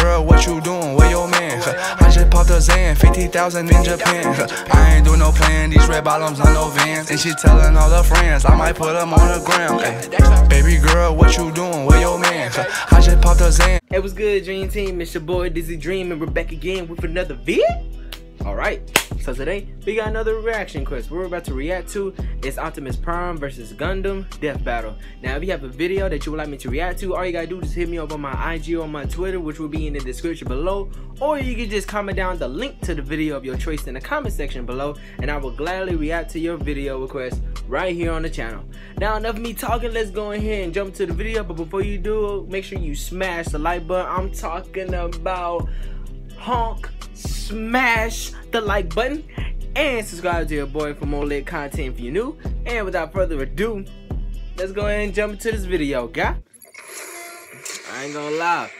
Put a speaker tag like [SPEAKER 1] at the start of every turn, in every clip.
[SPEAKER 1] girl, what you doing? Where your man? I just popped a Zan, 50,000 in Japan. I ain't doing no plan, these red bottoms on no Vans. And she telling all her friends, I might put them on the ground. Baby girl, what you doing? Where your man? I just popped a Zan.
[SPEAKER 2] Hey, what's good, Dream Team? It's your boy Dizzy Dream, and we're back again with another vid. Alright, so today we got another reaction quest. We're about to react to is Optimus Prime VS Gundam Death Battle. Now, if you have a video that you would like me to react to, all you gotta do is hit me up on my IG or my Twitter, which will be in the description below, or you can just comment down the link to the video of your choice in the comment section below, and I will gladly react to your video request right here on the channel. Now, enough of me talking, let's go ahead and jump to the video. But before you do, make sure you smash the like button. I'm talking about honk, smash the like button, and subscribe to your boy for more lit content if you're new. And without further ado, let's go ahead and jump into this video, guy. I ain't gonna lie,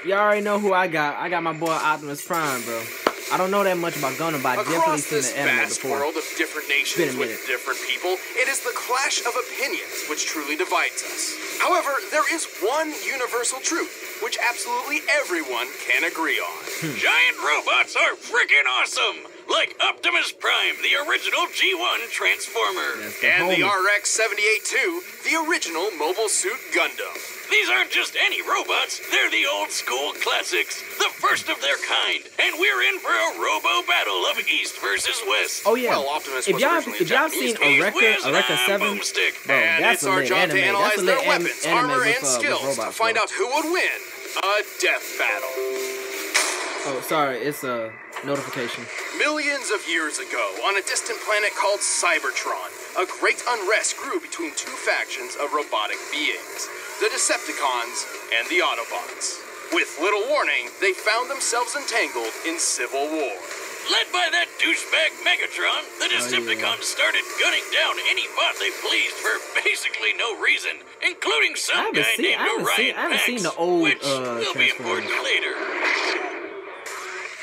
[SPEAKER 2] you already know who I got. I got my boy Optimus Prime, bro. I don't know that much about Gundam, but I definitely seen the anime before.
[SPEAKER 3] Across this vast world of different nations with different people, it is the clash of opinions which truly divides us. However, there is one universal truth, which absolutely everyone can agree on.
[SPEAKER 4] Giant robots are freaking awesome! Like Optimus Prime, the original G1 Transformer.
[SPEAKER 3] And the RX-78-2, the original Mobile Suit Gundam.
[SPEAKER 4] These aren't just any robots, they're the old school classics, the first of their kind, and we're in for a robo battle of East versus West.
[SPEAKER 2] Oh yeah,
[SPEAKER 3] well, Optimus
[SPEAKER 2] if y'all seen Eureka 7, bro,
[SPEAKER 3] and
[SPEAKER 2] that's
[SPEAKER 3] it's our job to analyze their weapons, armor, and skills to find out who would win a death battle.
[SPEAKER 2] Oh, sorry, it's a notification.
[SPEAKER 3] Millions of years ago, on a distant planet called Cybertron, a great unrest grew between two factions of robotic beings, the Decepticons and the Autobots. With little warning, they found themselves entangled in civil war.
[SPEAKER 4] Led by that douchebag Megatron, the Decepticons started gunning down any bot they pleased for basically no reason, including some guy named Orion Pax, which will be important later.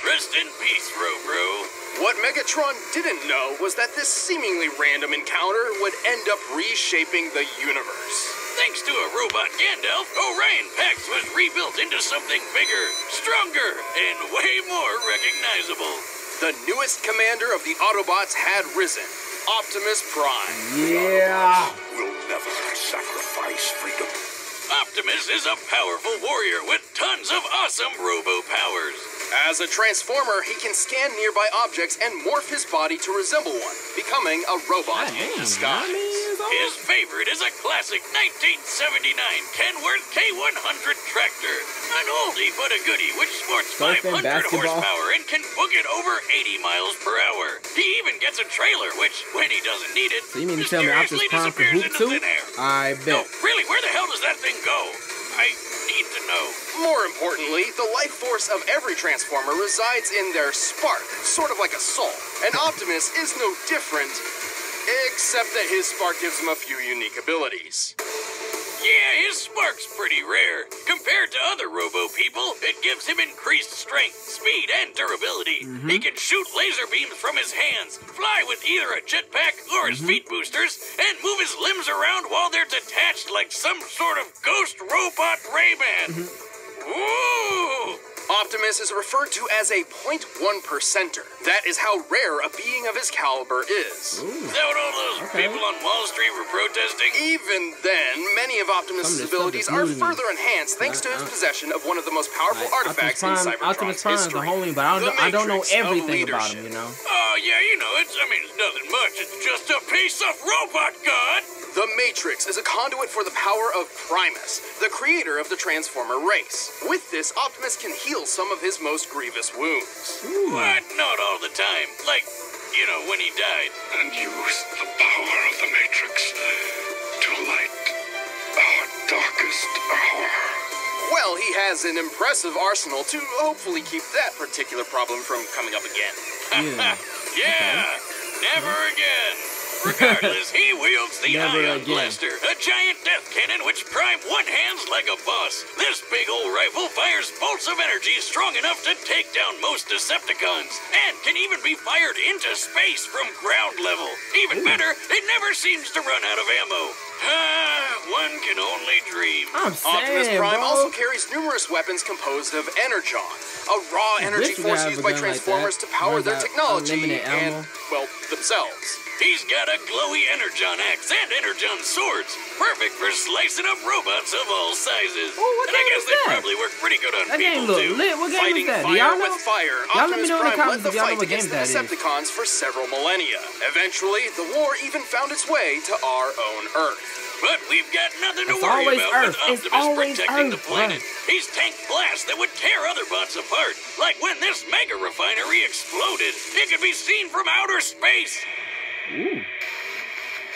[SPEAKER 4] Rest in peace, Bro.
[SPEAKER 3] What Megatron didn't know was that this seemingly random encounter would end up reshaping the universe.
[SPEAKER 4] Thanks to a robot Gandalf, Orion Pax was rebuilt into something bigger, stronger, and way more recognizable.
[SPEAKER 3] The newest commander of the Autobots had risen, Optimus Prime.
[SPEAKER 2] Yeah.
[SPEAKER 5] We'll never sacrifice freedom.
[SPEAKER 4] Optimus is a powerful warrior with tons of awesome robo powers.
[SPEAKER 3] As a Transformer, he can scan nearby objects and morph his body to resemble one, becoming a robot in disguise.
[SPEAKER 4] His favorite is a classic 1979 Kenworth K100 tractor. An oldie but a goodie which sports 500 horsepower and can book it over 80 miles per hour. He even gets a trailer which, when he doesn't need it,
[SPEAKER 2] so you mean to tell me Optimus Prime for Hoop 2? I bet.
[SPEAKER 4] No, really, where the hell does that thing go? I need to know.
[SPEAKER 3] More importantly, the life force of every Transformer resides in their spark, sort of like a soul. And Optimus is no different, except that his spark gives him a few unique abilities.
[SPEAKER 4] Yeah, his spark's pretty rare. Compared to other robo people, it gives him increased strength, speed, and durability. He can shoot laser beams from his hands, fly with either a jetpack or his feet boosters, and move his limbs around while they're detached like some sort of ghost robot Rayman. Ooh!
[SPEAKER 3] Optimus is referred to as a 0.1%er. That is how rare a being of his caliber is.
[SPEAKER 4] Is that what all those people on Wall Street were protesting?
[SPEAKER 3] Even then, many of Optimus's abilities are further enhanced thanks to his possession of one of the most powerful artifacts in Cybertron's history.
[SPEAKER 2] I don't know everything about him, you know.
[SPEAKER 4] Oh, yeah, you know, it's nothing much. It's just a piece of robot god.
[SPEAKER 3] The Matrix is a conduit for the power of Primus, the creator of the Transformer race. With this, Optimus can heal some of his most grievous wounds.
[SPEAKER 4] But not all the time. Like, you know, when he died.
[SPEAKER 5] And use the power of the Matrix to light our darkest hour.
[SPEAKER 3] Well, he has an impressive arsenal to hopefully keep that particular problem from coming up again.
[SPEAKER 4] Yeah, never again. Regardless, he wields the
[SPEAKER 2] Never
[SPEAKER 4] Ion
[SPEAKER 2] again.
[SPEAKER 4] Blaster, a giant death cannon which Prime one-hands like a boss. This big old rifle fires bolts of energy strong enough to take down most Decepticons, and can even be fired into space from ground level. Even better, it never seems to run out of ammo. One can only dream.
[SPEAKER 2] I'm
[SPEAKER 3] Optimus
[SPEAKER 2] saying,
[SPEAKER 3] Prime
[SPEAKER 2] bro.
[SPEAKER 3] also carries numerous weapons composed of Energon, a raw energy
[SPEAKER 2] wish we
[SPEAKER 3] force
[SPEAKER 2] could have
[SPEAKER 3] used
[SPEAKER 2] a
[SPEAKER 3] by
[SPEAKER 2] gun like
[SPEAKER 3] Transformers
[SPEAKER 2] that.
[SPEAKER 3] to power
[SPEAKER 2] Runs
[SPEAKER 3] their
[SPEAKER 2] out
[SPEAKER 3] technology
[SPEAKER 2] unlimited ammo.
[SPEAKER 3] and, well, themselves.
[SPEAKER 4] He's got a glowy Energon axe and Energon swords, perfect for slicing up robots of all sizes.
[SPEAKER 2] Oh, what
[SPEAKER 4] and I
[SPEAKER 2] game
[SPEAKER 4] guess
[SPEAKER 2] is
[SPEAKER 4] they
[SPEAKER 2] that?
[SPEAKER 4] probably work pretty good on
[SPEAKER 2] That game
[SPEAKER 4] people
[SPEAKER 2] look
[SPEAKER 4] too.
[SPEAKER 2] lit. What game
[SPEAKER 3] Fighting
[SPEAKER 2] is that? Do
[SPEAKER 3] fire
[SPEAKER 2] y'all know?
[SPEAKER 3] with fire,
[SPEAKER 2] Y'all let me
[SPEAKER 3] Optimus
[SPEAKER 2] know in the
[SPEAKER 3] Prime
[SPEAKER 2] comments
[SPEAKER 3] led the
[SPEAKER 2] if y'all know
[SPEAKER 3] fight
[SPEAKER 2] what game
[SPEAKER 3] against the
[SPEAKER 2] that is.
[SPEAKER 3] Decepticons for several millennia. Eventually, the war even found its way to our own Earth.
[SPEAKER 4] But we've got nothing to
[SPEAKER 2] It's
[SPEAKER 4] worry
[SPEAKER 2] always
[SPEAKER 4] about
[SPEAKER 2] Earth.
[SPEAKER 4] with
[SPEAKER 2] It's
[SPEAKER 4] Optimus
[SPEAKER 2] always
[SPEAKER 4] protecting
[SPEAKER 2] Earth,
[SPEAKER 4] the planet.
[SPEAKER 2] bruh.
[SPEAKER 4] He's tank blasts that would tear other bots apart, like when this mega refinery exploded. It could be seen from outer space.
[SPEAKER 2] Ooh.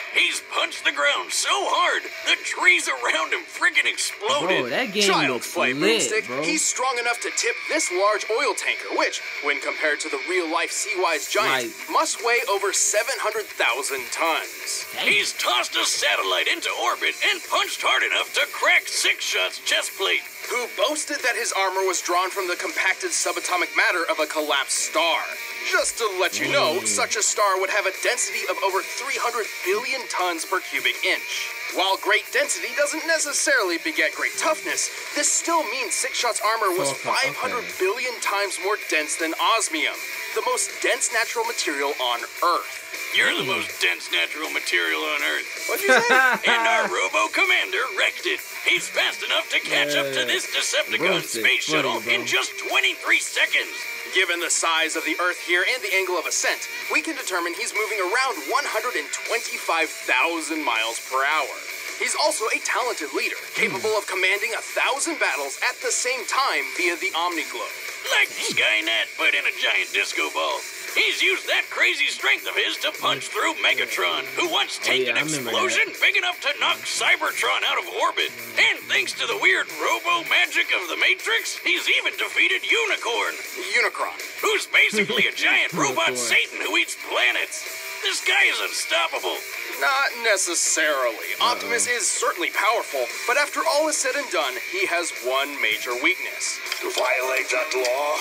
[SPEAKER 4] He's punched the ground so hard, the trees around him freaking exploded.
[SPEAKER 2] Bro, that game
[SPEAKER 3] Child's
[SPEAKER 2] looks
[SPEAKER 3] play,
[SPEAKER 2] lit,
[SPEAKER 3] Boomstick.
[SPEAKER 2] bro.
[SPEAKER 3] He's strong enough to tip this large oil tanker, which, when compared to the real-life sea-wise giant,
[SPEAKER 2] Like-
[SPEAKER 3] must weigh over 700,000 tons.
[SPEAKER 4] He's tossed a satellite into orbit and punched hard enough to crack Six Shot's chest plate.
[SPEAKER 3] Who boasted that his armor was drawn from the compacted subatomic matter of a collapsed star. Just to let you know, such a star would have a density of over 300 billion tons per cubic inch. While great density doesn't necessarily beget great toughness, this still means Six Shot's armor was
[SPEAKER 2] Okay,
[SPEAKER 3] 500 billion times more dense than osmium, the most dense natural material on Earth.
[SPEAKER 4] You're the most dense natural material on Earth.
[SPEAKER 3] What'd you say?
[SPEAKER 4] And our robo-commander wrecked it. He's fast enough to catch up to this Decepticon
[SPEAKER 2] Roasted.
[SPEAKER 4] space shuttle
[SPEAKER 2] Funny, bro.
[SPEAKER 4] in just 23 seconds.
[SPEAKER 3] Given the size of the Earth here and the angle of ascent, we can determine he's moving around 125,000 miles per hour. He's also a talented leader, capable of commanding 1,000 battles at the same time via the Omniglobe.
[SPEAKER 4] Like Skynet, but in a giant disco ball. He's used that crazy strength of his to punch through Megatron, who once tanked
[SPEAKER 2] yeah,
[SPEAKER 4] an
[SPEAKER 2] I remember
[SPEAKER 4] explosion big enough to knock Cybertron out of orbit. And thanks to the weird robo-magic of the Matrix, he's even defeated Unicorn,
[SPEAKER 3] Unicron.
[SPEAKER 4] who's basically a giant robot
[SPEAKER 2] Unicorn.
[SPEAKER 4] Satan who eats planets. This guy is unstoppable.
[SPEAKER 3] Not necessarily. Optimus is certainly powerful, but after all is said and done, he has one major weakness.
[SPEAKER 5] To violate that law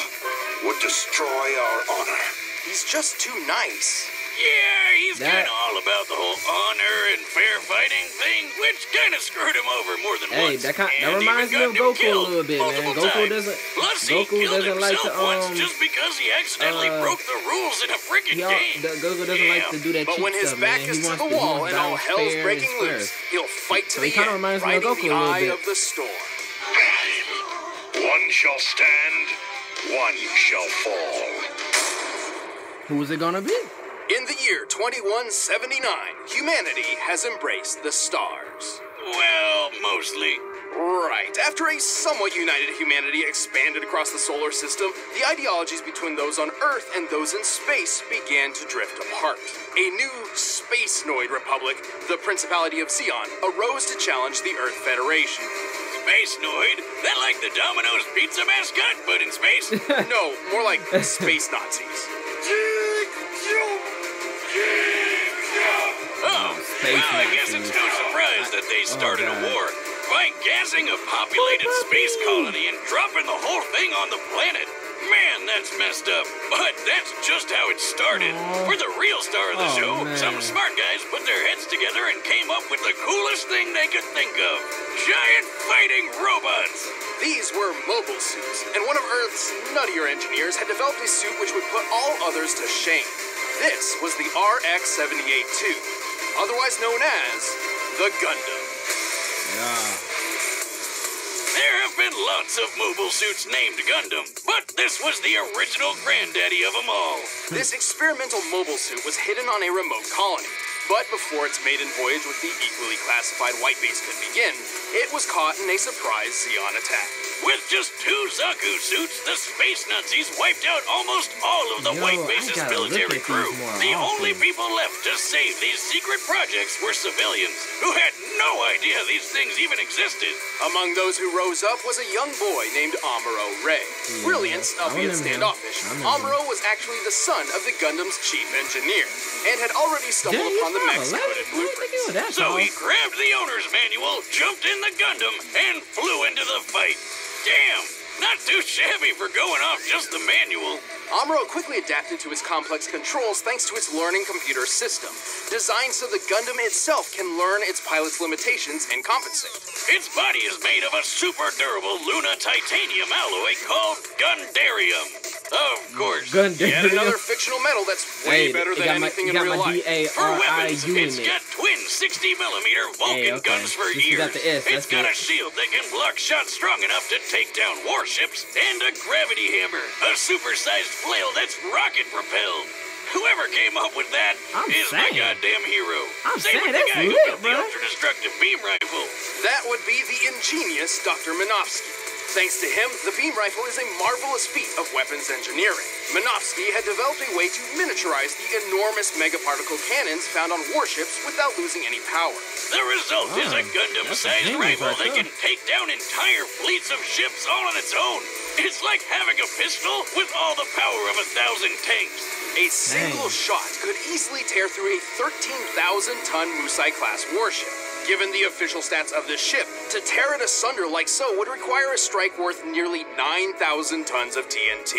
[SPEAKER 5] would destroy our honor.
[SPEAKER 3] He's just too nice.
[SPEAKER 4] Yeah, he's
[SPEAKER 2] That-
[SPEAKER 4] kind of all about the whole honor and fair fighting thing, which kind of screwed him over more than
[SPEAKER 2] Hey,
[SPEAKER 4] once.
[SPEAKER 2] that
[SPEAKER 4] And
[SPEAKER 2] reminds me
[SPEAKER 4] even
[SPEAKER 2] of
[SPEAKER 4] got him
[SPEAKER 2] Goku a
[SPEAKER 4] killed
[SPEAKER 2] little bit, man.
[SPEAKER 4] multiple
[SPEAKER 2] Goku
[SPEAKER 4] times.
[SPEAKER 2] doesn't-
[SPEAKER 4] Plus, he
[SPEAKER 2] Goku
[SPEAKER 4] killed
[SPEAKER 2] doesn't like
[SPEAKER 4] himself
[SPEAKER 2] to,
[SPEAKER 4] once just because he accidentally broke the rules in a freaking game.
[SPEAKER 2] Goku doesn't like to do that
[SPEAKER 3] But
[SPEAKER 2] cheat
[SPEAKER 3] when his
[SPEAKER 2] stuff,
[SPEAKER 3] back
[SPEAKER 2] man.
[SPEAKER 3] is
[SPEAKER 2] He
[SPEAKER 3] to
[SPEAKER 2] wants
[SPEAKER 3] the
[SPEAKER 2] he
[SPEAKER 3] wall
[SPEAKER 2] wants
[SPEAKER 3] and all
[SPEAKER 2] balance
[SPEAKER 3] hell's
[SPEAKER 2] fair
[SPEAKER 3] breaking
[SPEAKER 2] and square.
[SPEAKER 3] loose, he'll fight to
[SPEAKER 2] So
[SPEAKER 3] the
[SPEAKER 2] he kinda
[SPEAKER 3] end,
[SPEAKER 2] reminds me of
[SPEAKER 3] riding
[SPEAKER 2] Goku
[SPEAKER 3] the
[SPEAKER 2] a little
[SPEAKER 3] eye
[SPEAKER 2] bit.
[SPEAKER 3] of the storm.
[SPEAKER 5] One shall stand, one shall fall.
[SPEAKER 2] Who's it gonna be?
[SPEAKER 3] In the year 2179, humanity has embraced the stars.
[SPEAKER 4] Well, mostly.
[SPEAKER 3] Right. After a somewhat united humanity expanded across the solar system, the ideologies between those on Earth and those in space began to drift apart. A new space-noid republic, the Principality of Zeon, arose to challenge the Earth Federation.
[SPEAKER 4] Space Noid? That like the Domino's pizza mascot, but in space?
[SPEAKER 3] No, more like space Nazis.
[SPEAKER 4] Oh,
[SPEAKER 2] Space
[SPEAKER 4] well, I guess
[SPEAKER 2] Nazis.
[SPEAKER 4] it's no surprise that they started
[SPEAKER 2] God.
[SPEAKER 4] a war by gassing a populated space colony and dropping the whole thing on the planet. Man, that's messed up. But that's just how it started.
[SPEAKER 2] Aw.
[SPEAKER 4] For the real star of the
[SPEAKER 2] Oh,
[SPEAKER 4] show,
[SPEAKER 2] man.
[SPEAKER 4] some smart guys put their heads together and came up with the coolest thing they could think of. Giant fighting robots.
[SPEAKER 3] These were mobile suits, and one of Earth's nuttier engineers had developed a suit which would put all others to shame. This was the RX-78-2, otherwise known as the Gundam.
[SPEAKER 4] There have been lots of mobile suits named Gundam, but this was the original granddaddy of them all.
[SPEAKER 3] This experimental mobile suit was hidden on a remote colony, but before its maiden voyage with the equally classified White Base could begin, it was caught in a surprise Zeon attack.
[SPEAKER 4] With just 2 Zaku suits, the Space Nazis wiped out almost all of the White Base's military crew. The only people left to save these secret projects were civilians who had no idea these things even existed.
[SPEAKER 3] Among those who rose up was a young boy named Amuro Ray. Brilliant, snuffy, and standoffish, Amuro was actually the son of the Gundam's chief engineer, and had already stumbled upon the mech's coded blueprints.
[SPEAKER 4] So he grabbed the owner's manual, jumped in the Gundam, and flew into the fight. Damn, not too shabby for going off just the manual.
[SPEAKER 3] Amuro quickly adapted to its complex controls thanks to its learning computer system, designed so the Gundam itself can learn its pilot's limitations and compensate.
[SPEAKER 4] Its body is made of a super durable Luna titanium alloy called Gundarium. Of course.
[SPEAKER 3] Yet another fictional metal that's way better than anything in real life.
[SPEAKER 4] For weapons, it's got twin 60mm Vulcan guns for ears. It's got a shield that can block shots strong enough to take down warships, and a gravity hammer, a supersized flail that's rocket propelled. Whoever came up with that is my goddamn hero. Same with the guy who built the ultra-destructive beam rifle.
[SPEAKER 3] That would be the ingenious Dr. Minovsky. Thanks to him, the beam rifle is a marvelous feat of weapons engineering. Minovsky had developed a way to miniaturize the enormous megaparticle cannons found on warships without losing any power.
[SPEAKER 4] The result is a Gundam-sized rifle that can take down entire fleets of ships all on its own. It's like having a pistol with all the power of 1,000 tanks.
[SPEAKER 3] A single shot could easily tear through a 13,000-ton Musai-class warship. Given the official stats of this ship, to tear it asunder like so would require a strike worth nearly 9,000 tons of TNT.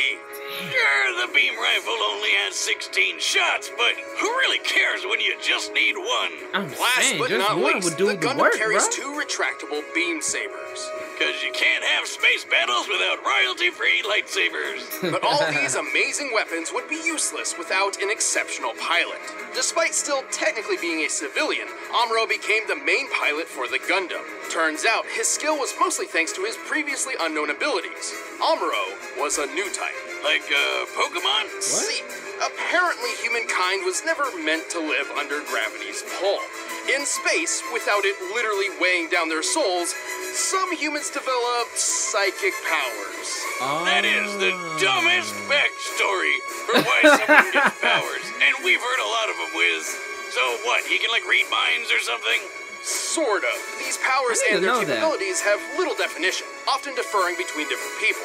[SPEAKER 4] Sure, the beam rifle only has 16 shots, but who really cares when you just need one?
[SPEAKER 3] Last but not least, the Gundam carries 2 retractable beam sabers.
[SPEAKER 4] Because you can't have space battles without royalty-free lightsabers.
[SPEAKER 3] But all these amazing weapons would be useless without an exceptional pilot. Despite still technically being a civilian, Amuro became the main pilot for the Gundam. Turns out, his skill was mostly thanks to his previously unknown abilities. Amuro was a new type.
[SPEAKER 4] Like, Pokemon?
[SPEAKER 3] See, apparently humankind was never meant to live under gravity's pull. In space, without it literally weighing down their souls, some humans developed psychic powers.
[SPEAKER 4] That is the dumbest backstory for why someone gets powers. And we've heard a lot of them, Wiz. So what, he can like read minds or something?
[SPEAKER 3] Sort of. These powers and their capabilities have little definition, often differing between different people.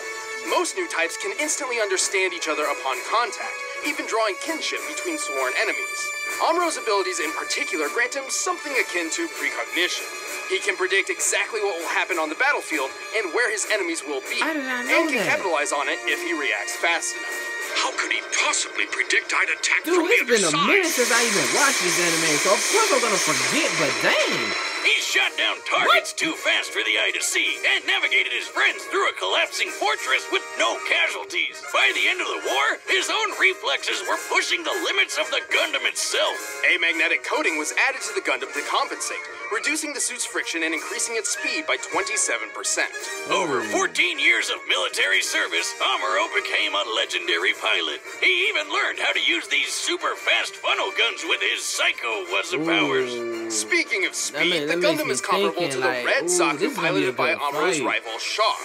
[SPEAKER 3] Most new types can instantly understand each other upon contact, even drawing kinship between sworn enemies. Amuro's abilities in particular grant him something akin to precognition. He can predict exactly what will happen on the battlefield and where his enemies will be, and can capitalize on it if he reacts fast enough.
[SPEAKER 5] How could he possibly predict I'd attack
[SPEAKER 2] Dude,
[SPEAKER 5] from the
[SPEAKER 2] it's been
[SPEAKER 5] other
[SPEAKER 2] a
[SPEAKER 5] side?
[SPEAKER 2] minute since I even watched this anime, so of course I'm gonna forget, but dang.
[SPEAKER 4] He shot down targets too fast for the eye to see and navigated his friends through a collapsing fortress with no casualties. By the end of the war, his own reflexes were pushing the limits of the Gundam itself.
[SPEAKER 3] A magnetic coating was added to the Gundam to compensate, reducing the suit's friction and increasing its speed by 27%.
[SPEAKER 4] Over 14 years of military service, Amuro became a legendary pilot. He even learned how to use these super fast funnel guns with his psycho powers.
[SPEAKER 3] Speaking of speed, the Gundam is comparable to the Red Zaku piloted by Amuro's rival Char,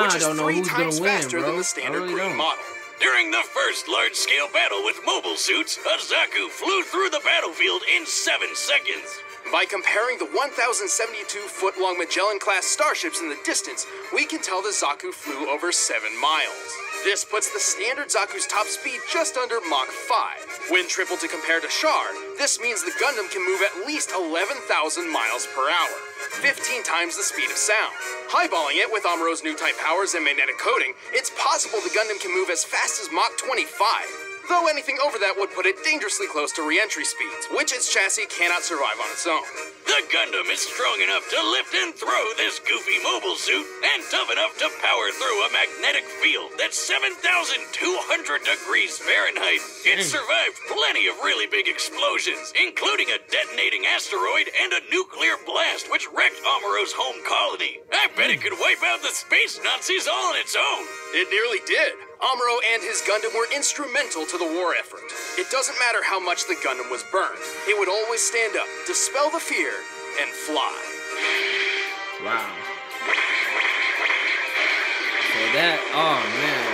[SPEAKER 3] which is 3 times faster than the standard green model.
[SPEAKER 4] During the first large-scale battle with mobile suits, a Zaku flew through the battlefield in 7 seconds.
[SPEAKER 3] By comparing the 1,072-foot-long Magellan-class starships in the distance, we can tell the Zaku flew over 7 miles. This puts the standard Zaku's top speed just under Mach 5. When tripled to compare to Char, this means the Gundam can move at least 11,000 miles per hour, 15 times the speed of sound. Highballing it with Amuro's new type powers and magnetic coating, it's possible the Gundam can move as fast as Mach 25. Though anything over that would put it dangerously close to re-entry speeds, which its chassis cannot survive on its own.
[SPEAKER 4] The Gundam is strong enough to lift and throw this goofy mobile suit, and tough enough to power through a magnetic field that's 7,200 degrees Fahrenheit. It survived plenty of really big explosions, including a detonating asteroid and a nuclear blast which wrecked Amuro's home colony. I bet it could wipe out the space Nazis all on its own.
[SPEAKER 3] It nearly did. Amuro and his Gundam were instrumental to the war effort. It doesn't matter how much the Gundam was burned. It would always stand up, dispel the fear, and fly.
[SPEAKER 2] Wow. That, oh man.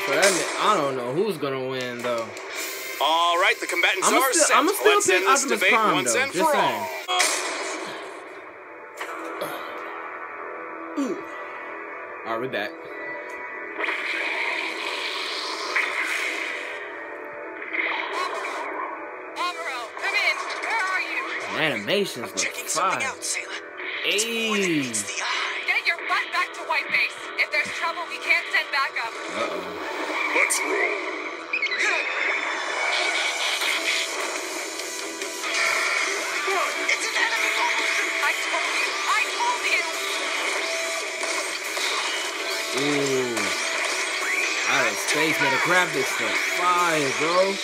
[SPEAKER 2] So that mean, I don't know who's gonna win though.
[SPEAKER 3] All right, the combatants are set.
[SPEAKER 2] I'm still
[SPEAKER 3] Let's
[SPEAKER 2] pick
[SPEAKER 3] end this
[SPEAKER 2] Optimus
[SPEAKER 3] debate
[SPEAKER 2] Prime
[SPEAKER 3] once
[SPEAKER 2] though.
[SPEAKER 3] and
[SPEAKER 2] Just
[SPEAKER 3] for
[SPEAKER 2] saying.
[SPEAKER 3] all.
[SPEAKER 2] Alright, we back. Animations look fine. Hey.
[SPEAKER 6] Get your butt back to White Base. If there's trouble, we can't send backup.
[SPEAKER 5] Let's roll.
[SPEAKER 6] It's an enemy! I told you!
[SPEAKER 2] Ooh. Out of space, man. The graphics look fire, bro.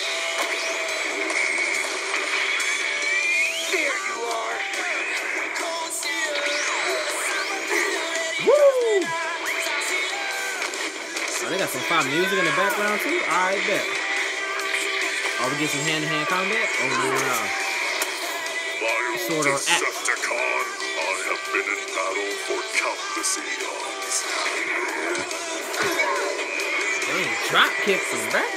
[SPEAKER 2] Oh, they got some fire music in the background too? Alright, bet. Oh, we get some hand-to-hand combat? Oh, no. Sword on axe.
[SPEAKER 5] Decepticon, I have been in battle for countless eons.
[SPEAKER 2] Dang, drop kicks him back.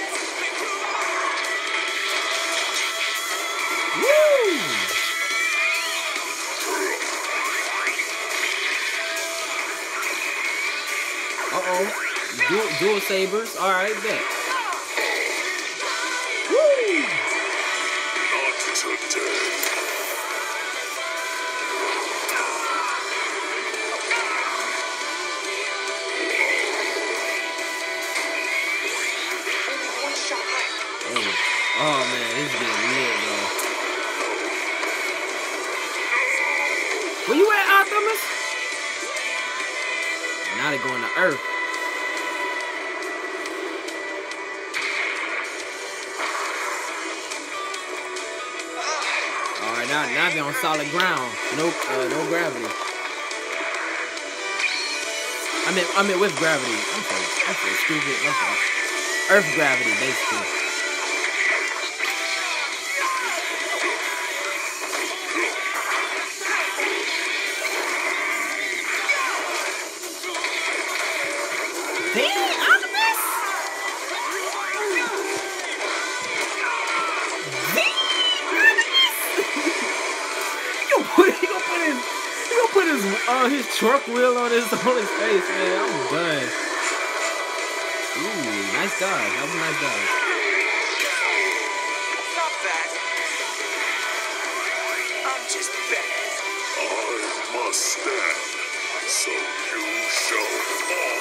[SPEAKER 2] Woo! Uh-oh. Dual sabers. Alright, bet. Woo!
[SPEAKER 5] Not today.
[SPEAKER 2] Oh man, this is getting lit, bro. Where you at, Optimus? Now they're going to Earth. Alright, now they're on solid ground. No gravity. I mean with gravity. I'm so stupid. My fault. Earth gravity, basically. His truck wheel on his face, man. I'm done. Ooh, nice dodge. That was a nice dodge.
[SPEAKER 3] Stop that. I'm just bad.
[SPEAKER 5] I must stand, so you shall fall.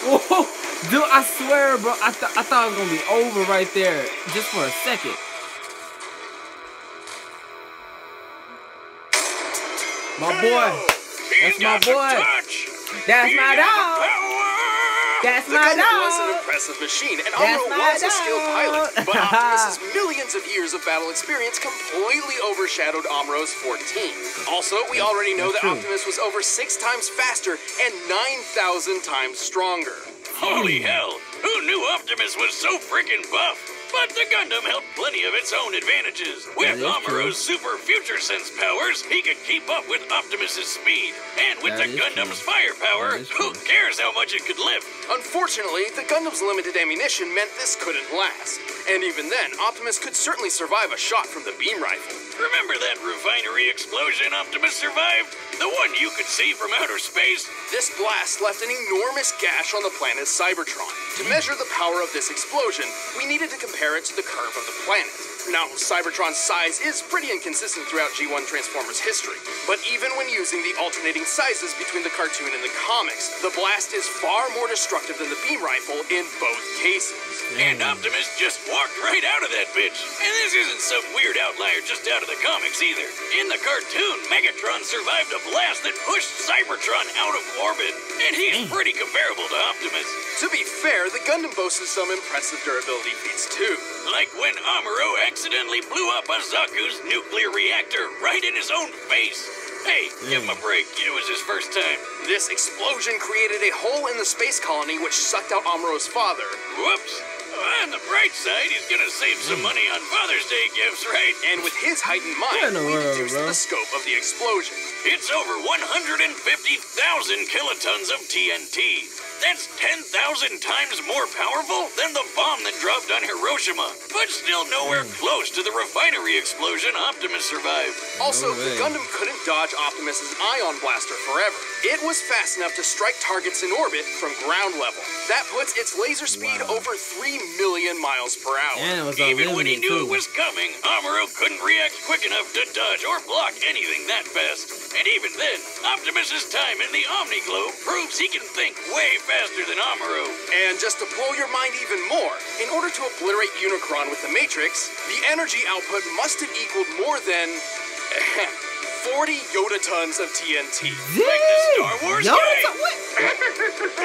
[SPEAKER 2] Whoa, dude, I swear, bro, I thought it was gonna be over right there, just for a second. My boy, that's my boy. That's my dog. That's my
[SPEAKER 3] The Gundam was an
[SPEAKER 2] dog.
[SPEAKER 3] impressive machine, and
[SPEAKER 2] That's
[SPEAKER 3] Amuro
[SPEAKER 2] my
[SPEAKER 3] was a skilled
[SPEAKER 2] dog.
[SPEAKER 3] pilot. But Optimus's millions of years of battle experience completely overshadowed Amuro's 14. Also, we already know that
[SPEAKER 2] That's true.
[SPEAKER 3] Optimus was over 6 times faster and 9,000 times stronger.
[SPEAKER 4] Holy hell! Who knew Optimus was so freaking buff? But the Gundam held plenty of its own advantages. With
[SPEAKER 2] That is
[SPEAKER 4] Amuro's super future sense powers, he could keep up with Optimus's speed. And with
[SPEAKER 2] That
[SPEAKER 4] the
[SPEAKER 2] is
[SPEAKER 4] Gundam's
[SPEAKER 2] true.
[SPEAKER 4] firepower,
[SPEAKER 2] That is
[SPEAKER 4] who
[SPEAKER 2] true.
[SPEAKER 4] cares how much it could lift?
[SPEAKER 3] Unfortunately, the Gundam's limited ammunition meant this couldn't last. And even then, Optimus could certainly survive a shot from the beam rifle.
[SPEAKER 4] Remember that refinery explosion Optimus survived? The one you could see from outer space?
[SPEAKER 3] This blast left an enormous gash on the planet Cybertron. To measure the power of this explosion, we needed to compare it to the curve of the planet. Now, Cybertron's size is pretty inconsistent throughout G1 Transformers history, but even when using the alternating sizes between the cartoon and the comics, the blast is far more destructive than the beam rifle in both cases.
[SPEAKER 4] And Optimus just walked right out of that bitch. And this isn't some weird outlier just out of the comics either. In the cartoon, Megatron survived a blast that pushed Cybertron out of orbit. And he's pretty comparable to Optimus.
[SPEAKER 3] To be fair, the Gundam boasted some impressive durability feats too.
[SPEAKER 4] Like when Amuro accidentally blew up a Zaku's nuclear reactor right in his own face. Hey, give him a break. It was his first time.
[SPEAKER 3] This explosion created a hole in the space colony which sucked out Amuro's father.
[SPEAKER 4] Whoops. On the bright side, he's gonna save some money on Father's Day gifts, right?
[SPEAKER 3] And with his heightened
[SPEAKER 2] What in
[SPEAKER 3] mind,
[SPEAKER 2] the
[SPEAKER 3] we
[SPEAKER 2] world,
[SPEAKER 3] deduced
[SPEAKER 2] bro?
[SPEAKER 3] the scope of the explosion.
[SPEAKER 4] It's over 150,000 kilotons of TNT. That's 10,000 times more powerful than the bomb that dropped on Hiroshima, but still nowhere close to the refinery explosion Optimus survived.
[SPEAKER 3] Also,
[SPEAKER 2] No
[SPEAKER 3] the
[SPEAKER 2] way.
[SPEAKER 3] Gundam couldn't dodge Optimus's ion blaster forever. It was fast enough to strike targets in orbit from ground level. That puts its laser speed over 3 million miles per hour.
[SPEAKER 2] And it was
[SPEAKER 4] Even when he
[SPEAKER 2] unlimited,
[SPEAKER 4] knew
[SPEAKER 2] too.
[SPEAKER 4] it was coming, Amuro couldn't react quick enough to dodge or block anything that fast. And even then, Optimus's time in the Omni-Globe proves he can think way faster than Amuro.
[SPEAKER 3] And just to blow your mind even more, in order to obliterate Unicron with the Matrix, the energy output must have equaled more than 40 Yoda-tons of TNT.
[SPEAKER 4] Like the Star Wars guy.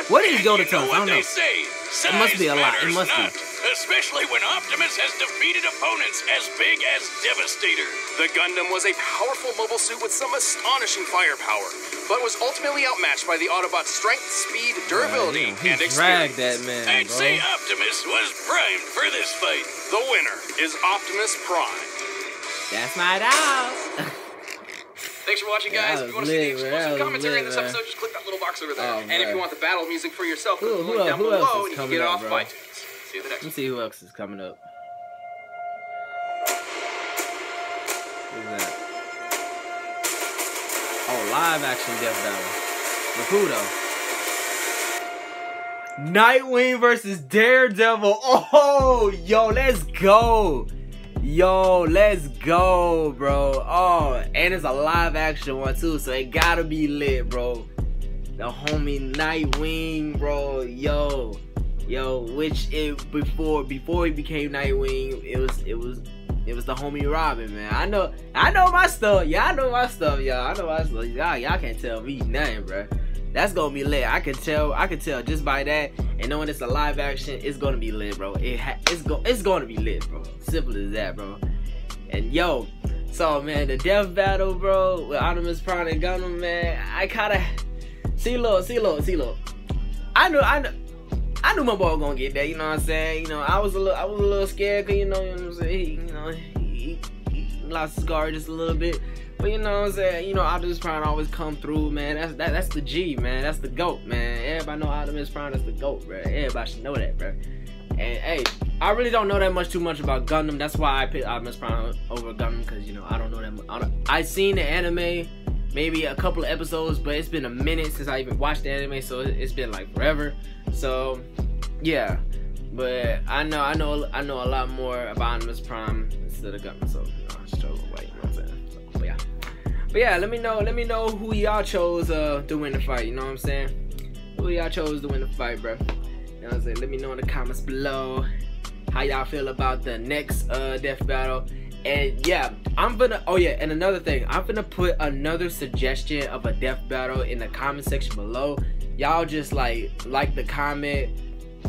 [SPEAKER 2] What is Yoda
[SPEAKER 4] You know
[SPEAKER 2] tons? I
[SPEAKER 4] what
[SPEAKER 2] don't
[SPEAKER 4] they
[SPEAKER 2] know.
[SPEAKER 4] say,
[SPEAKER 2] It must be a lot. It
[SPEAKER 4] size
[SPEAKER 2] must be.
[SPEAKER 4] matters not, especially when Optimus has defeated opponents as big as Devastator.
[SPEAKER 3] The Gundam was a powerful mobile suit with some astonishing firepower, but was ultimately outmatched by the Autobot's strength, speed, durability,
[SPEAKER 2] He
[SPEAKER 3] and
[SPEAKER 2] dragged
[SPEAKER 3] experience.
[SPEAKER 2] that man,
[SPEAKER 4] I'd
[SPEAKER 2] bro.
[SPEAKER 4] say Optimus was primed for this fight.
[SPEAKER 3] The winner is Optimus Prime.
[SPEAKER 2] That's my dog.
[SPEAKER 3] Thanks for watching,
[SPEAKER 2] That
[SPEAKER 3] guys. If you want
[SPEAKER 2] was
[SPEAKER 3] to see the
[SPEAKER 2] lit, man. That
[SPEAKER 3] exclusive
[SPEAKER 2] was
[SPEAKER 3] commentary in
[SPEAKER 2] lit,
[SPEAKER 3] this
[SPEAKER 2] man.
[SPEAKER 3] episode, just click that little box over there.
[SPEAKER 2] Oh,
[SPEAKER 3] and if
[SPEAKER 2] man.
[SPEAKER 3] you want the battle music for yourself, click the
[SPEAKER 2] Who
[SPEAKER 3] link down
[SPEAKER 2] else is
[SPEAKER 3] below and you can
[SPEAKER 2] coming
[SPEAKER 3] get it
[SPEAKER 2] up,
[SPEAKER 3] off of
[SPEAKER 2] bro?
[SPEAKER 3] iTunes. See you the next
[SPEAKER 2] Let me see who else is coming up. Who's that? Oh, live action death battle. With who though? Nightwing versus Daredevil. Oh, yo, let's go. Yo, let's go, bro. Oh, and it's a live action one too, so it gotta be lit, bro. The homie Nightwing, bro. Yo, which before he became Nightwing, it was the homie Robin, man. I know my stuff. Yeah, I know my stuff, y'all. I know my stuff. Y'all can't tell me nothing, bro. That's gonna be lit. I can tell just by that, and knowing it's a live action, it's gonna be lit, bro. It's gonna be lit, bro. Simple as that, bro. And yo, so man, the death battle, bro, with Optimus Prime and Gundam, man. I kinda see, look. I knew my boy was gonna get that. You know what I'm saying? You know, I was a little scared, cause you know what I'm saying. He lost his guard just a little bit. But you know what I'm saying, you know, Optimus Prime always come through, man. That's the G, man. That's the GOAT, man. Everybody know Optimus Prime is the GOAT, bro. Everybody should know that, bro. And hey, I really don't know too much about Gundam. That's why I picked Optimus Prime over Gundam, because you know I don't know that much. I seen the anime, maybe a couple of episodes, but it's been a minute since I even watched the anime, so it's been like forever. So yeah, but I know a lot more about Optimus Prime instead of Gundam. So you know, I struggle, right? You know what I'm saying? So, but yeah, let me know who y'all chose to win the fight. You know what I'm saying? Who y'all chose to win the fight, bro? You know what I'm saying? Let me know in the comments below how y'all feel about the next death battle. And yeah, and another thing, I'm gonna put another suggestion of a death battle in the comment section below. Y'all just like the comment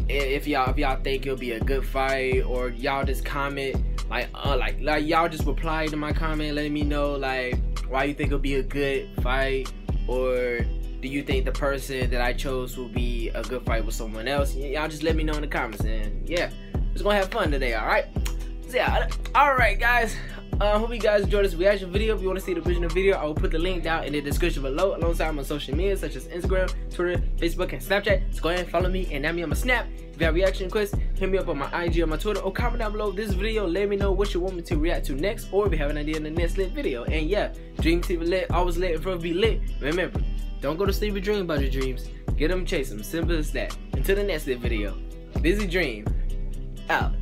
[SPEAKER 2] if y'all think it'll be a good fight, or y'all just comment like y'all just reply to my comment letting me know like why you think it'll be a good fight, or do you think the person that I chose will be a good fight with someone else? Y'all just let me know in the comments, and yeah, just gonna have fun today, alright? So yeah, alright guys, hope you guys enjoyed this reaction video. If you want to see the original video, I will put the link down in the description below, alongside my social media such as Instagram, Twitter, Facebook, and Snapchat. So go ahead and follow me and add me on my Snap. If you have reaction requests, hit me up on my IG or my Twitter, or comment down below this video. Let me know what you want me to react to next, or if you have an idea in the next lit video. And yeah, dream TV lit, always lit, and forever be lit. Remember, don't go to sleep and dream about your dreams. Get them, chase them. Simple as that. Until the next lit video, Dizzy Dream out.